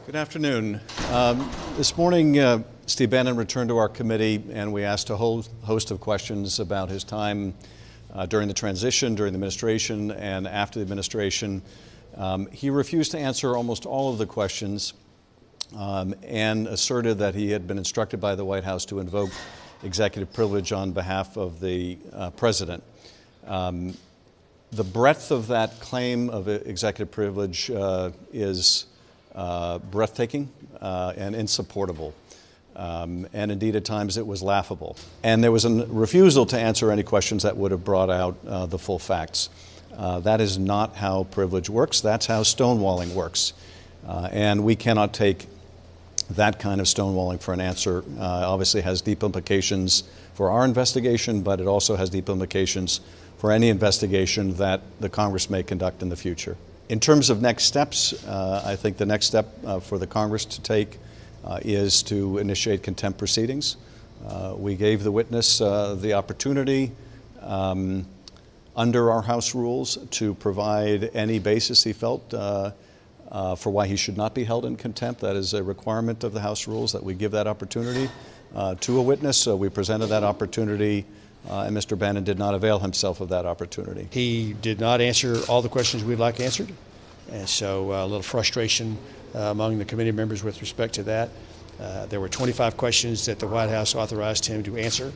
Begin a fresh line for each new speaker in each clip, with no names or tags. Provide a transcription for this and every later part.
Good afternoon. This morning, Steve Bannon returned to our committee, and we asked a whole host of questions about his time during the transition, during the administration, and after the administration. He refused to answer almost all of the questions and asserted that he had been instructed by the White House to invoke executive privilege on behalf of the president. The breadth of that claim of executive privilege is breathtaking and insupportable. And indeed, at times, it was laughable. And there was a refusal to answer any questions that would have brought out the full facts. That is not how privilege works. That's how stonewalling works. And we cannot take that kind of stonewalling for an answer. Obviously has deep implications for our investigation, but it also has deep implications for any investigation that the Congress may conduct in the future. In terms of next steps, I think the next step for the Congress to take is to initiate contempt proceedings. We gave the witness the opportunity under our House rules to provide any basis he felt for why he should not be held in contempt. That is a requirement of the House rules that we give that opportunity to a witness. So we presented that opportunity, and Mr. Bannon did not avail himself of that opportunity.
He did not answer all the questions we'd like answered, and so a little frustration among the committee members with respect to that. There were 25 questions that the White House authorized him to answer.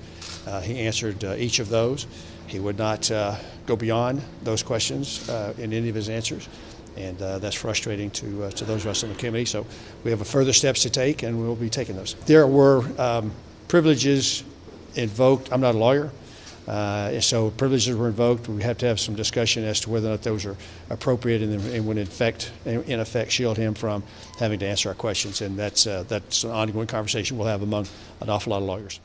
He answered each of those. He would not go beyond those questions in any of his answers, and that's frustrating to those of us on the committee. So we have further steps to take, and we'll be taking those. There were privileges invoked. I'm not a lawyer, so privileges were invoked. We have to have some discussion as to whether or not those are appropriate and would in effect shield him from having to answer our questions. And that's an ongoing conversation we'll have among an awful lot of lawyers.